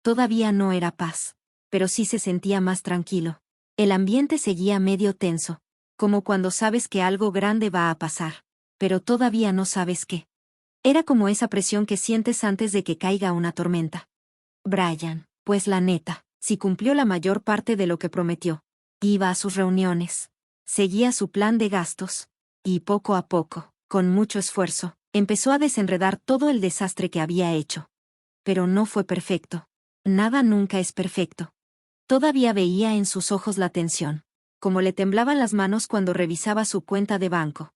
Todavía no era paz, pero sí se sentía más tranquilo. El ambiente seguía medio tenso, como cuando sabes que algo grande va a pasar, pero todavía no sabes qué. Era como esa presión que sientes antes de que caiga una tormenta. Brian, pues la neta, sí cumplió la mayor parte de lo que prometió. Iba a sus reuniones. Seguía su plan de gastos. Y poco a poco, con mucho esfuerzo, empezó a desenredar todo el desastre que había hecho. Pero no fue perfecto. Nada nunca es perfecto. Todavía veía en sus ojos la tensión, como le temblaban las manos cuando revisaba su cuenta de banco.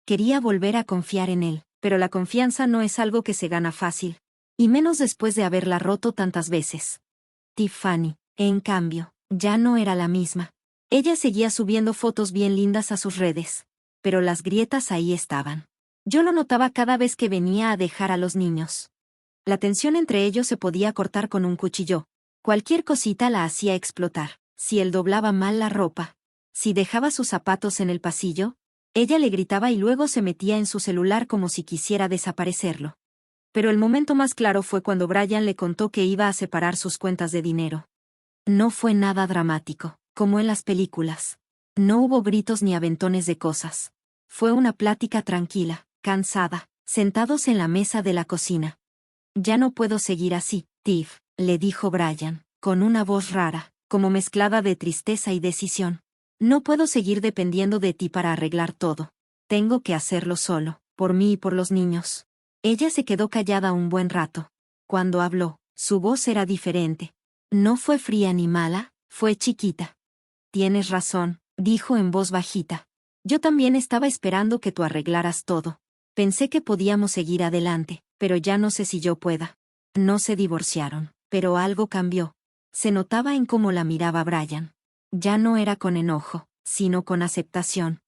Quería volver a confiar en él, pero la confianza no es algo que se gana fácil, y menos después de haberla roto tantas veces. Tiffany, en cambio, ya no era la misma. Ella seguía subiendo fotos bien lindas a sus redes, pero las grietas ahí estaban. Yo lo notaba cada vez que venía a dejar a los niños. La tensión entre ellos se podía cortar con un cuchillo. Cualquier cosita la hacía explotar. Si él doblaba mal la ropa, si dejaba sus zapatos en el pasillo, ella le gritaba y luego se metía en su celular como si quisiera desaparecerlo. Pero el momento más claro fue cuando Brian le contó que iba a separar sus cuentas de dinero. No fue nada dramático, como en las películas. No hubo gritos ni aventones de cosas. Fue una plática tranquila, cansada, sentados en la mesa de la cocina. Ya no puedo seguir así, Tiff, le dijo Brian, con una voz rara, como mezclada de tristeza y decisión. No puedo seguir dependiendo de ti para arreglar todo. Tengo que hacerlo solo, por mí y por los niños. Ella se quedó callada un buen rato. Cuando habló, su voz era diferente. No fue fría ni mala, fue chiquita. Tienes razón, dijo en voz bajita. Yo también estaba esperando que tú arreglaras todo. Pensé que podíamos seguir adelante, pero ya no sé si yo pueda. No se divorciaron, pero algo cambió. Se notaba en cómo la miraba Brian. Ya no era con enojo, sino con aceptación.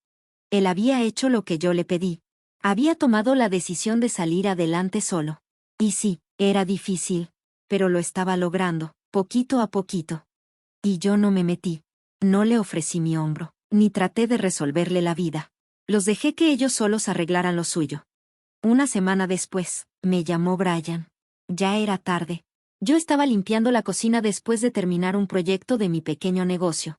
Él había hecho lo que yo le pedí. Había tomado la decisión de salir adelante solo. Y sí, era difícil, pero lo estaba logrando, poquito a poquito. Y yo no me metí. No le ofrecí mi hombro, ni traté de resolverle la vida. Los dejé que ellos solos arreglaran lo suyo. Una semana después, me llamó Brian. Ya era tarde. Yo estaba limpiando la cocina después de terminar un proyecto de mi pequeño negocio.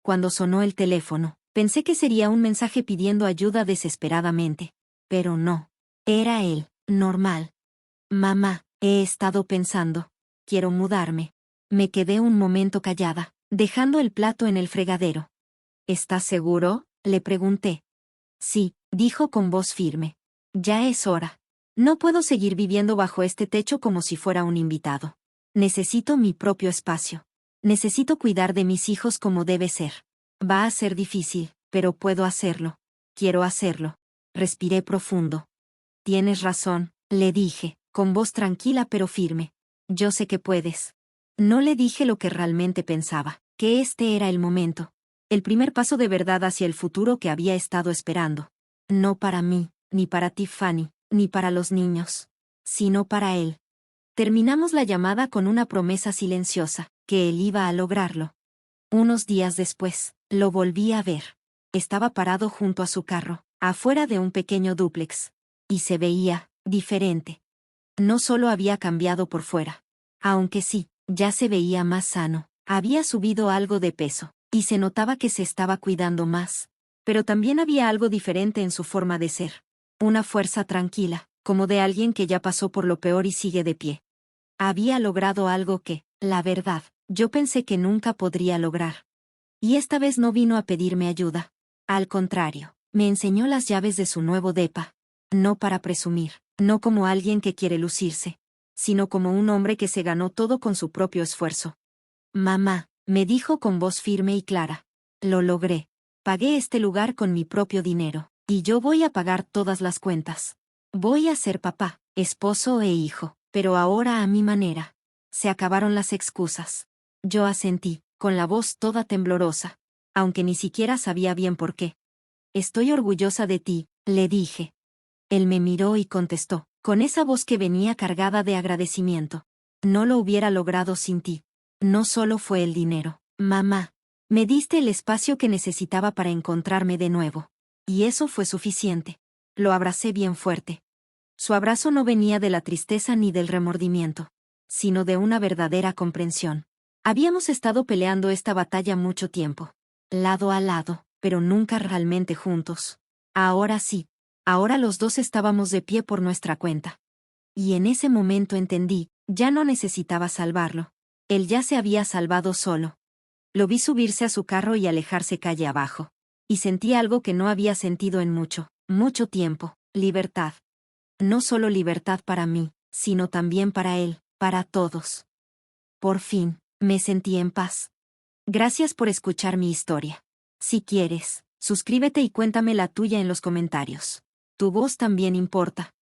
Cuando sonó el teléfono, pensé que sería un mensaje pidiendo ayuda desesperadamente. Pero no. Era él, normal. Mamá, he estado pensando. Quiero mudarme. Me quedé un momento callada, dejando el plato en el fregadero. ¿Estás seguro?, le pregunté. Sí, dijo con voz firme. Ya es hora. No puedo seguir viviendo bajo este techo como si fuera un invitado. Necesito mi propio espacio. Necesito cuidar de mis hijos como debe ser. Va a ser difícil, pero puedo hacerlo. Quiero hacerlo. Respiré profundo. Tienes razón, le dije, con voz tranquila pero firme. Yo sé que puedes. No le dije lo que realmente pensaba, que este era el momento. El primer paso de verdad hacia el futuro que había estado esperando. No para mí, ni para Tiffany, ni para los niños, sino para él. Terminamos la llamada con una promesa silenciosa, que él iba a lograrlo. Unos días después, lo volví a ver. Estaba parado junto a su carro, afuera de un pequeño dúplex. Y se veía diferente. No solo había cambiado por fuera. Aunque sí, ya se veía más sano. Había subido algo de peso, y se notaba que se estaba cuidando más. Pero también había algo diferente en su forma de ser. Una fuerza tranquila, como de alguien que ya pasó por lo peor y sigue de pie. Había logrado algo que, la verdad, yo pensé que nunca podría lograr. Y esta vez no vino a pedirme ayuda. Al contrario, me enseñó las llaves de su nuevo depa. No para presumir, no como alguien que quiere lucirse, sino como un hombre que se ganó todo con su propio esfuerzo. Mamá, me dijo con voz firme y clara. Lo logré. Pagué este lugar con mi propio dinero, y yo voy a pagar todas las cuentas. Voy a ser papá, esposo e hijo, pero ahora a mi manera. Se acabaron las excusas. Yo asentí, con la voz toda temblorosa, aunque ni siquiera sabía bien por qué. Estoy orgullosa de ti, le dije. Él me miró y contestó, con esa voz que venía cargada de agradecimiento. No lo hubiera logrado sin ti. No solo fue el dinero, mamá. Me diste el espacio que necesitaba para encontrarme de nuevo. Y eso fue suficiente. Lo abracé bien fuerte. Su abrazo no venía de la tristeza ni del remordimiento, sino de una verdadera comprensión. Habíamos estado peleando esta batalla mucho tiempo, lado a lado, pero nunca realmente juntos. Ahora sí. Ahora los dos estábamos de pie por nuestra cuenta. Y en ese momento entendí, ya no necesitaba salvarlo. Él ya se había salvado solo. Lo vi subirse a su carro y alejarse calle abajo. Y sentí algo que no había sentido en mucho, mucho tiempo: libertad. No solo libertad para mí, sino también para él, para todos. Por fin, me sentí en paz. Gracias por escuchar mi historia. Si quieres, suscríbete y cuéntame la tuya en los comentarios. Tu voz también importa.